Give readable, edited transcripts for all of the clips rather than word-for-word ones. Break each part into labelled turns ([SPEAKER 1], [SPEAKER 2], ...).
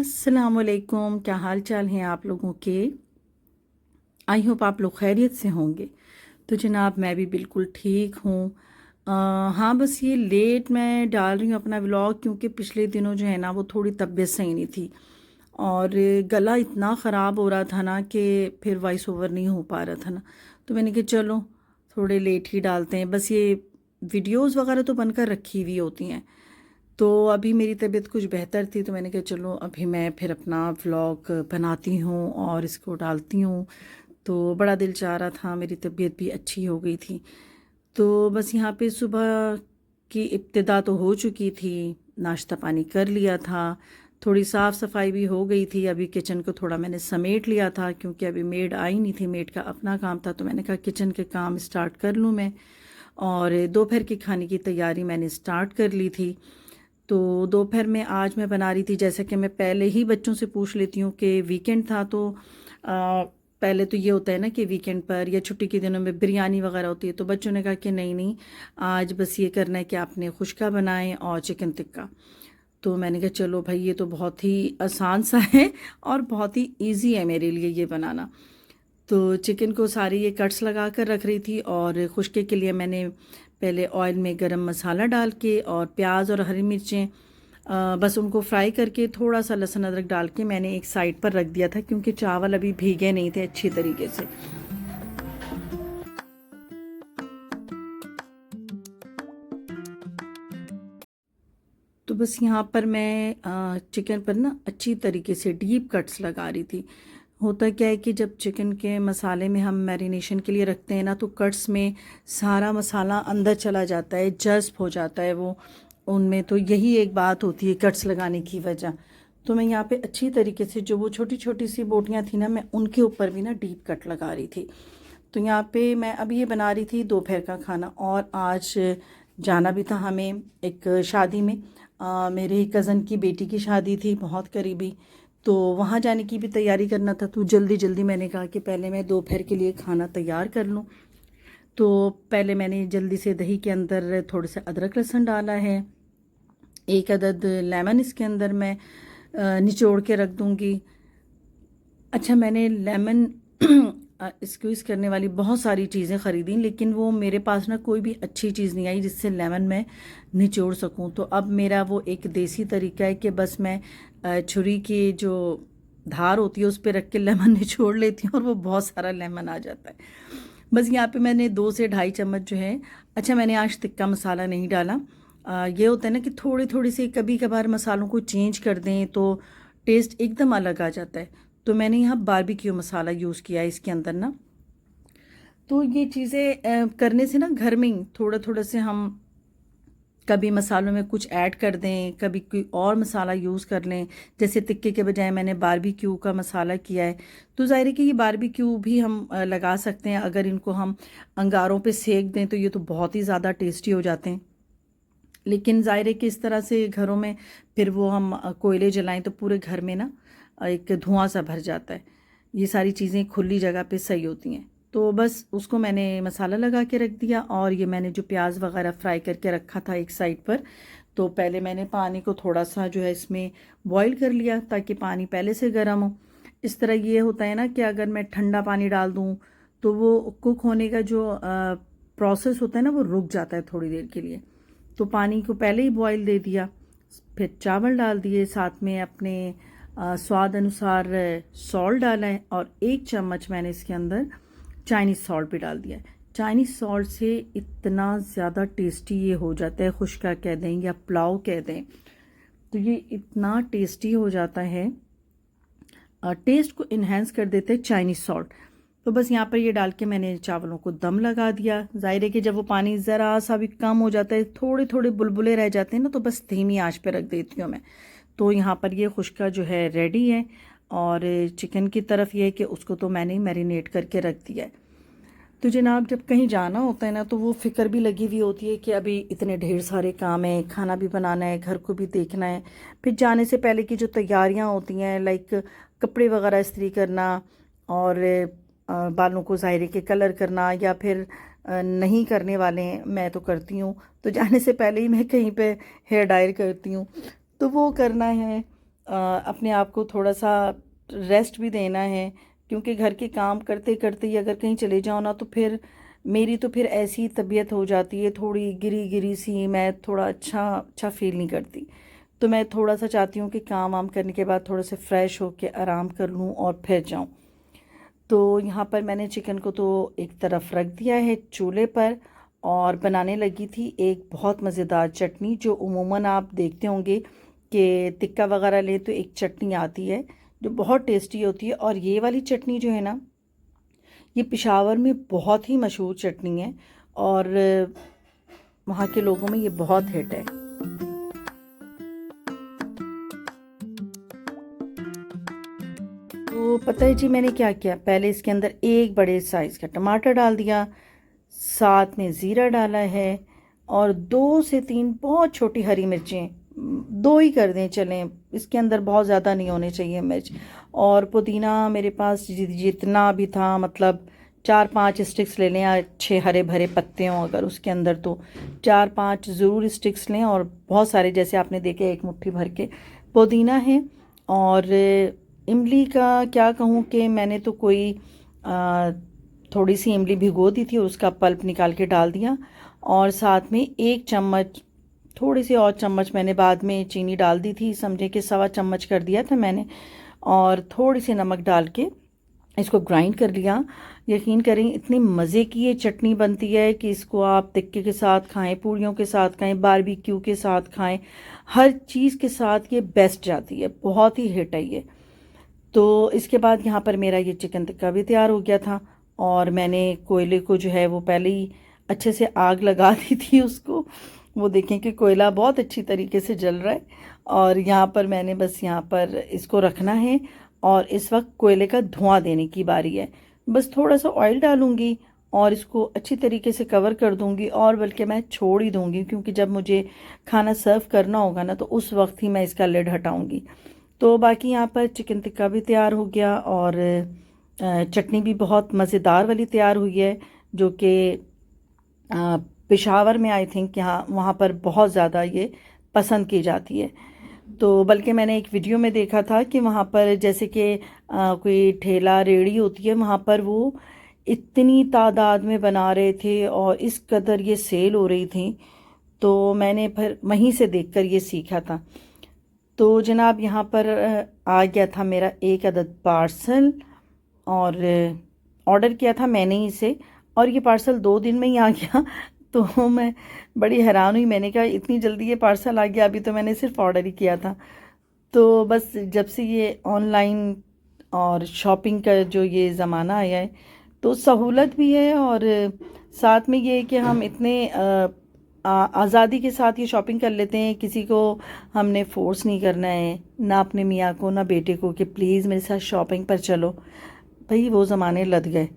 [SPEAKER 1] अस्सलामुअलैकुम, क्या हाल चाल हैं आप लोगों के। आई होप आप लोग खैरियत से होंगे। तो जनाब मैं भी बिल्कुल ठीक हूँ। हाँ, बस ये लेट मैं डाल रही हूँ अपना व्लॉग, क्योंकि पिछले दिनों जो है ना वो थोड़ी तबीयत सही नहीं थी और गला इतना ख़राब हो रहा था ना कि फिर वॉइस ओवर नहीं हो पा रहा था ना। तो मैंने कहा चलो थोड़े लेट ही डालते हैं। बस ये वीडियोस वगैरह तो बनकर रखी हुई होती हैं। तो अभी मेरी तबीयत कुछ बेहतर थी तो मैंने कहा चलो अभी मैं फिर अपना व्लॉग बनाती हूँ और इसको डालती हूँ। तो बड़ा दिल चाह रहा था, मेरी तबीयत भी अच्छी हो गई थी। तो बस यहाँ पे सुबह की इब्तिदा तो हो चुकी थी, नाश्ता पानी कर लिया था, थोड़ी साफ़ सफाई भी हो गई थी। अभी किचन को थोड़ा मैंने समेट लिया था क्योंकि अभी मेड आई नहीं थी, मेड का अपना काम था। तो मैंने कहा किचन के काम स्टार्ट कर लूँ मैं। और दोपहर के खाने की तैयारी मैंने स्टार्ट कर ली थी। तो दोपहर में आज मैं बना रही थी, जैसे कि मैं पहले ही बच्चों से पूछ लेती हूँ कि वीकेंड था तो पहले तो ये होता है ना कि वीकेंड पर या छुट्टी के दिनों में बिरयानी वगैरह होती है। तो बच्चों ने कहा कि नहीं नहीं, आज बस ये करना है कि आपने खुश्का बनाएं और चिकन टिक्का। तो मैंने कहा चलो भाई ये तो बहुत ही आसान सा है और बहुत ही इजी है मेरे लिए ये बनाना। तो चिकन को सारी ये कट्स लगा कर रख रही थी और खुश्के के लिए मैंने पहले ऑयल में गरम मसाला डाल के और प्याज और हरी मिर्चें बस उनको फ्राई करके थोड़ा सा लहसुन अदरक डाल के मैंने एक साइड पर रख दिया था, क्योंकि चावल अभी भीगे नहीं थे अच्छी तरीके से। तो बस यहाँ पर मैं चिकन पर ना अच्छी तरीके से डीप कट्स लगा रही थी। होता क्या है कि जब चिकन के मसाले में हम मैरिनेशन के लिए रखते हैं ना, तो कट्स में सारा मसाला अंदर चला जाता है, जज्ब हो जाता है वो उनमें। तो यही एक बात होती है कट्स लगाने की वजह। तो मैं यहाँ पे अच्छी तरीके से जो वो छोटी छोटी सी बोटियाँ थी ना, मैं उनके ऊपर भी ना डीप कट लगा रही थी। तो यहाँ पे मैं अभी ये बना रही थी दोपहर का खाना, और आज जाना भी था हमें एक शादी में। मेरे ही कज़न की बेटी की शादी थी, बहुत करीबी। तो वहाँ जाने की भी तैयारी करना था। तो जल्दी जल्दी मैंने कहा कि पहले मैं दोपहर के लिए खाना तैयार कर लूँ। तो पहले मैंने जल्दी से दही के अंदर थोड़े से अदरक लहसुन डाला है, एक अदद लेमन इसके अंदर मैं निचोड़ के रख दूँगी। अच्छा, मैंने लेमन स्क्वीज़ करने वाली बहुत सारी चीज़ें ख़रीदी, लेकिन वो मेरे पास ना कोई भी अच्छी चीज़ नहीं आई जिससे लेमन मैं निचोड़ सकूं। तो अब मेरा वो एक देसी तरीका है कि बस मैं छुरी की जो धार होती है उस पर रख के लेमन निचोड़ लेती हूँ और वो बहुत सारा लेमन आ जाता है। बस यहाँ पे मैंने 2 से ढाई चम्मच जो है, अच्छा मैंने आज तिक्का मसाला नहीं डाला। ये होता है ना कि थोड़ी थोड़ी सी कभी कभार मसालों को चेंज कर दें तो टेस्ट एकदम अलग आ जाता है। तो मैंने यहाँ बारबेक्यू मसाला यूज़ किया है इसके अंदर ना। तो ये चीज़ें करने से ना घर में ही थोड़ा थोड़ा से हम कभी मसालों में कुछ ऐड कर दें, कभी कोई और मसाला यूज़ कर लें। जैसे टिक्के के बजाय मैंने बारबेक्यू का मसाला किया है। तो ज़ाहिर है कि ये बारबेक्यू भी हम लगा सकते हैं, अगर इनको हम अंगारों पे सेक दें तो ये तो बहुत ही ज़्यादा टेस्टी हो जाते हैं। लेकिन ज़ाहिर है कि इस तरह से घरों में फिर वो हम कोयले जलाएं तो पूरे घर में ना एक धुआं सा भर जाता है। ये सारी चीज़ें खुली जगह पे सही होती हैं। तो बस उसको मैंने मसाला लगा के रख दिया, और ये मैंने जो प्याज वगैरह फ्राई करके रखा था एक साइड पर, तो पहले मैंने पानी को थोड़ा सा जो है इसमें बॉईल कर लिया ताकि पानी पहले से गर्म हो। इस तरह ये होता है ना कि अगर मैं ठंडा पानी डाल दूँ तो वो कुक होने का जो प्रोसेस होता है ना वो रुक जाता है थोड़ी देर के लिए। तो पानी को पहले ही बॉईल दे दिया, फिर चावल डाल दिए, साथ में अपने स्वाद अनुसार सॉल्ट डाला है, और 1 चम्मच मैंने इसके अंदर चाइनीज़ सॉल्ट भी डाल दिया है। चाइनीज़ सॉल्ट से इतना ज़्यादा टेस्टी ये हो जाता है, खुश्का कह दें या पुलाव कह दें, तो ये इतना टेस्टी हो जाता है। टेस्ट को इन्हेंस कर देते हैं चाइनीज़ सॉल्ट। तो बस यहाँ पर ये डाल के मैंने चावलों को दम लगा दिया। ज़ाहिर है कि जब वो पानी ज़रा सा भी कम हो जाता है, थोड़े थोड़े बुलबुले रह जाते हैं ना, तो बस धीमी आंच पे रख देती हूँ मैं। तो यहाँ पर ये खुश्का जो है रेडी है। और चिकन की तरफ ये है कि उसको तो मैंने मैरिनेट करके रख दिया है। तो जनाब जब कहीं जाना होता है ना, तो वो फ़िक्र भी लगी हुई होती है कि अभी इतने ढेर सारे काम हैं, खाना भी बनाना है, घर को भी देखना है। फिर जाने से पहले की जो तैयारियां होती हैं, लाइक कपड़े वगैरह इस्त्री करना, और बालों को ज़ाहिर के कलर करना, या फिर नहीं करने वाले हैं, मैं तो करती हूँ। तो जाने से पहले ही मैं कहीं पे हेयर डायर करती हूँ, तो वो करना है। अपने आप को थोड़ा सा रेस्ट भी देना है, क्योंकि घर के काम करते करते ही अगर कहीं चले जाओ ना तो फिर मेरी तो फिर ऐसी तबीयत हो जाती है, थोड़ी गिरी गिरी सी, मैं थोड़ा अच्छा अच्छा फील नहीं करती। तो मैं थोड़ा सा चाहती हूँ कि काम वाम करने के बाद थोड़ा सा फ्रेश होके आराम कर लूँ और फिर जाऊँ। तो यहाँ पर मैंने चिकन को तो एक तरफ रख दिया है चूल्हे पर, और बनाने लगी थी एक बहुत मज़ेदार चटनी, जो उमूमन आप देखते होंगे कि टिक्का वगैरह ले तो एक चटनी आती है जो बहुत टेस्टी होती है। और ये वाली चटनी जो है ना, ये पेशावर में बहुत ही मशहूर चटनी है, और वहाँ के लोगों में ये बहुत हिट है। तो पता है जी मैंने क्या किया, पहले इसके अंदर एक बड़े साइज़ का टमाटर डाल दिया, साथ में ज़ीरा डाला है, और 2 से 3 बहुत छोटी हरी मिर्चें, 2 ही कर दें चलें, इसके अंदर बहुत ज़्यादा नहीं होने चाहिए मिर्च। और पुदीना मेरे पास जितना भी था, मतलब 4-5 स्टिक्स ले लें, अच्छे हरे भरे पत्ते हों अगर उसके अंदर तो 4-5 ज़रूर स्टिक्स लें, और बहुत सारे जैसे आपने देखे एक मुट्ठी भर के पुदीना है। और इमली का क्या कहूँ कि मैंने तो कोई थोड़ी सी इमली भिगो दी थी, उसका पल्प निकाल के डाल दिया, और साथ में 1 चम्मच, थोड़ी सी और चम्मच मैंने बाद में चीनी डाल दी थी, समझे कि 1.25 चम्मच कर दिया था मैंने, और थोड़ी सी नमक डाल के इसको ग्राइंड कर लिया। यकीन करें इतनी मज़े की ये चटनी बनती है कि इसको आप टिक्के के साथ खाएं, पूड़ियों के साथ खाएं, बारबेक्यू के साथ खाएं, हर चीज़ के साथ ये बेस्ट जाती है, बहुत ही हिट है ये। तो इसके बाद यहाँ पर मेरा ये चिकन टिक्का भी तैयार हो गया था, और मैंने कोयले को जो है वो पहले ही अच्छे से आग लगा दी थी उसको, वो देखें कि कोयला बहुत अच्छी तरीके से जल रहा है। और यहाँ पर मैंने बस यहाँ पर इसको रखना है, और इस वक्त कोयले का धुआं देने की बारी है। बस थोड़ा सा ऑयल डालूंगी और इसको अच्छी तरीके से कवर कर दूंगी, और बल्कि मैं छोड़ ही दूंगी, क्योंकि जब मुझे खाना सर्व करना होगा ना तो उस वक्त ही मैं इसका लिड हटाऊंगी। तो बाकी यहाँ पर चिकन टिक्का भी तैयार हो गया, और चटनी भी बहुत मज़ेदार वाली तैयार हुई है, जो कि पेशावर में आई थिंक यहाँ वहाँ पर बहुत ज़्यादा ये पसंद की जाती है। तो बल्कि मैंने एक वीडियो में देखा था कि वहाँ पर जैसे कि कोई ठेला रेहड़ी होती है, वहाँ पर वो इतनी तादाद में बना रहे थे और इस कदर ये सेल हो रही थी, तो मैंने फिर वहीं से देखकर ये सीखा था। तो जनाब यहाँ पर आ गया था मेरा 1 अदद पार्सल, और ऑर्डर किया था मैंने ही इसे, और ये पार्सल 2 दिन में ही आ गया। तो मैं बड़ी हैरान हुई, मैंने कहा इतनी जल्दी ये पार्सल आ गया, अभी तो मैंने सिर्फ ऑर्डर ही किया था। तो बस जब से ये ऑनलाइन और शॉपिंग का जो ये ज़माना आया है, तो सहूलत भी है, और साथ में ये है कि हम इतने आज़ादी के साथ ये शॉपिंग कर लेते हैं, किसी को हमने फोर्स नहीं करना है, ना अपने मियाँ को ना बेटे को कि प्लीज़ मेरे साथ शॉपिंग पर चलो। भाई वो ज़माने लद गए,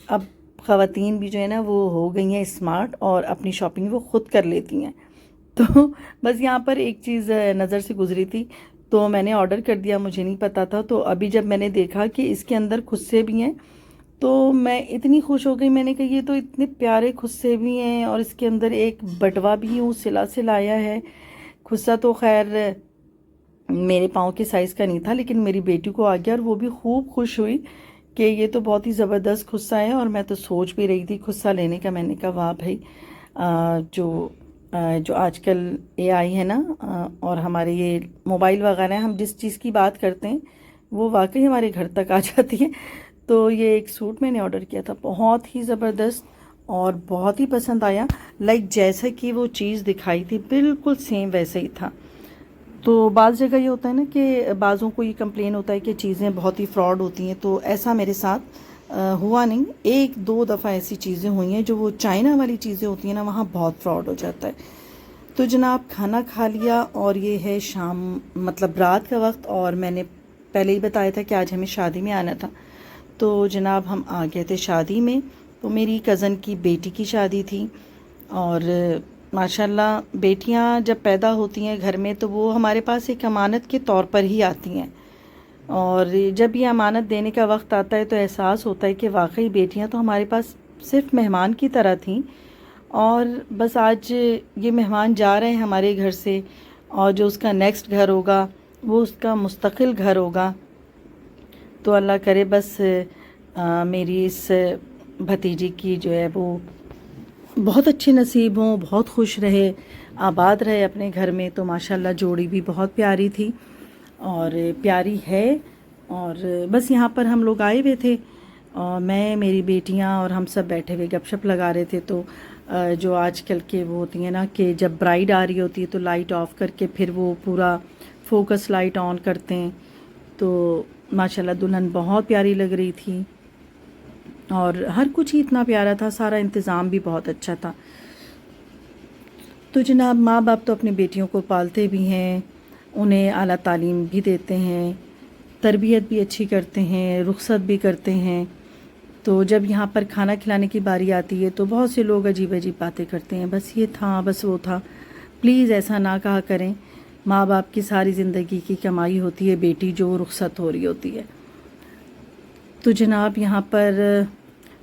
[SPEAKER 1] अब ख़वातीन भी जो है ना वो हो गई हैं स्मार्ट, और अपनी शॉपिंग वो ख़ुद कर लेती हैं। तो बस यहाँ पर एक चीज़ नज़र से गुजरी थी, तो मैंने ऑर्डर कर दिया, मुझे नहीं पता था। तो अभी जब मैंने देखा कि इसके अंदर खुस्से भी हैं, तो मैं इतनी खुश हो गई, मैंने कहा ये तो इतने प्यारे खुस्से भी हैं, और इसके अंदर एक बटवा भी यूँ सिला सिलाया है। खुस्सा तो खैर मेरे पाँव के साइज़ का नहीं था, लेकिन मेरी बेटी को आ गया, और वो भी खूब खुश हुई कि ये तो बहुत ही ज़बरदस्त खुस्सा है। और मैं तो सोच भी रही थी खुस्सा लेने का, मैंने कहा वाह भाई, जो आजकल एआई है ना, और हमारे ये मोबाइल वगैरह हैं, हम जिस चीज़ की बात करते हैं वो वाकई हमारे घर तक आ जाती है। तो ये एक सूट मैंने ऑर्डर किया था, बहुत ही ज़बरदस्त और बहुत ही पसंद आया, लाइक जैसा कि वो चीज़ दिखाई थी बिल्कुल सेम वैसा ही था। तो बाज़ जगह ये होता है ना कि बाज़ों को ये कंप्लेन होता है कि चीज़ें बहुत ही फ्रॉड होती हैं, तो ऐसा मेरे साथ हुआ नहीं। 1-2 दफ़ा ऐसी चीज़ें हुई हैं, जो वो चाइना वाली चीज़ें होती हैं ना, वहाँ बहुत फ्रॉड हो जाता है। तो जनाब खाना खा लिया, और ये है शाम, मतलब रात का वक्त, और मैंने पहले ही बताया था कि आज हमें शादी में आना था। तो जनाब हम आ गए थे शादी में, तो मेरी कज़न की बेटी की शादी थी, और माशाल्लाह बेटियां जब पैदा होती हैं घर में तो वो हमारे पास एक अमानत के तौर पर ही आती हैं, और जब ये अमानत देने का वक्त आता है तो एहसास होता है कि वाकई बेटियां तो हमारे पास सिर्फ मेहमान की तरह थीं, और बस आज ये मेहमान जा रहे हैं हमारे घर से, और जो उसका नेक्स्ट घर होगा वो उसका मुस्तकिल घर होगा। तो अल्लाह करे बस मेरी इस भतीजी की जो है वो बहुत अच्छी नसीब हो, बहुत खुश रहे, आबाद रहे अपने घर में। तो माशाल्लाह जोड़ी भी बहुत प्यारी थी और प्यारी है। और बस यहाँ पर हम लोग आए हुए थे और मैं, मेरी बेटियाँ और हम सब बैठे हुए गपशप लगा रहे थे। तो जो आजकल के वो होती हैं ना कि जब ब्राइड आ रही होती है तो लाइट ऑफ करके फिर वो पूरा फोकस लाइट ऑन करते हैं। तो माशाल्लाह दुल्हन बहुत प्यारी लग रही थी और हर कुछ ही इतना प्यारा था, सारा इंतज़ाम भी बहुत अच्छा था। तो जनाब माँ बाप तो अपनी बेटियों को पालते भी हैं, उन्हें आला तालीम भी देते हैं, तरबियत भी अच्छी करते हैं, रुख़सत भी करते हैं। तो जब यहाँ पर खाना खिलाने की बारी आती है तो बहुत से लोग अजीब अजीब बातें करते हैं, बस ये था, बस वो था। प्लीज़ ऐसा ना कहा करें। माँ बाप की सारी ज़िंदगी की कमाई होती है बेटी जो रुख़सत हो रही होती है। तो जनाब यहाँ पर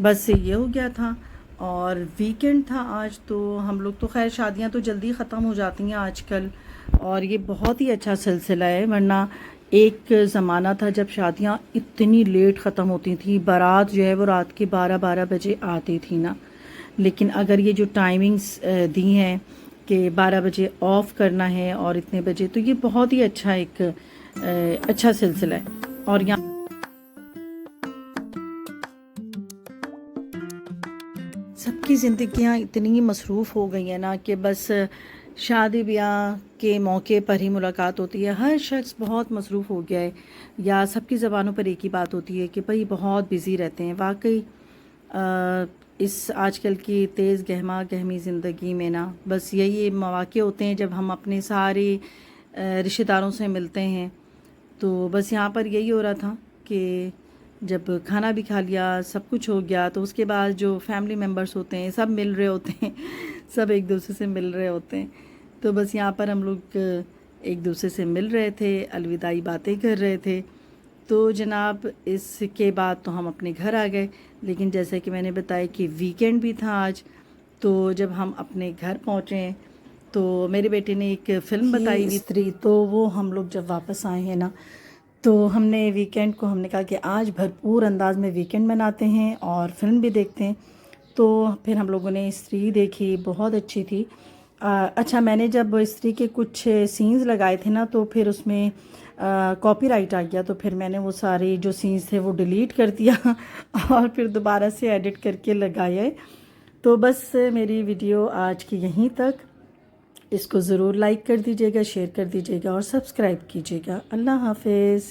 [SPEAKER 1] बस ये हो गया था और वीकेंड था आज। तो हम लोग तो खैर शादियाँ तो जल्दी ख़त्म हो जाती हैं आजकल और ये बहुत ही अच्छा सिलसिला है, वरना एक ज़माना था जब शादियाँ इतनी लेट ख़त्म होती थी। बारात जो है वो रात के 12-12 बजे आती थी ना। लेकिन अगर ये जो टाइमिंग्स दी हैं कि 12 बजे ऑफ़ करना है और इतने बजे, तो ये बहुत ही अच्छा एक अच्छा सिलसिला है। और यहाँ सबकी ज़िंदगियाँ इतनी मसरूफ़ हो गई हैं ना कि बस शादी ब्याह के मौके पर ही मुलाकात होती है। हर शख्स बहुत मसरूफ़ हो गया है या सबकी ज़बानों पर एक ही बात होती है कि भाई बहुत बिज़ी रहते हैं। वाकई इस आजकल की तेज़ गहमा गहमी ज़िंदगी में ना बस यही मौके होते हैं जब हम अपने सारे रिश्तेदारों से मिलते हैं। तो बस यहाँ पर यही हो रहा था कि जब खाना भी खा लिया, सब कुछ हो गया, तो उसके बाद जो फैमिली मेम्बर्स होते हैं सब मिल रहे होते हैं सब एक दूसरे से मिल रहे होते हैं। तो बस यहाँ पर हम लोग एक दूसरे से मिल रहे थे, अलविदाई बातें कर रहे थे। तो जनाब इसके बाद तो हम अपने घर आ गए। लेकिन जैसे कि मैंने बताया कि वीकेंड भी था आज। तो जब हम अपने घर पहुँचे तो मेरे बेटे ने एक फ़िल्म बताई हुई थी। तो वो हम लोग जब वापस आए हैं ना, तो हमने वीकेंड को हमने कहा कि आज भरपूर अंदाज में वीकेंड मनाते हैं और फ़िल्म भी देखते हैं। तो फिर हम लोगों ने स्त्री देखी, बहुत अच्छी थी। अच्छा, मैंने जब स्त्री के कुछ सीन्स लगाए थे ना तो फिर उसमें कॉपीराइट आ गया, तो फिर मैंने वो सारे जो सीन्स थे वो डिलीट कर दिया और फिर दोबारा से एडिट करके लगाया है। तो बस मेरी वीडियो आज की यहीं तक। इसको ज़रूर लाइक कर दीजिएगा, शेयर कर दीजिएगा और सब्सक्राइब कीजिएगा। अल्लाह हाफ़िज़।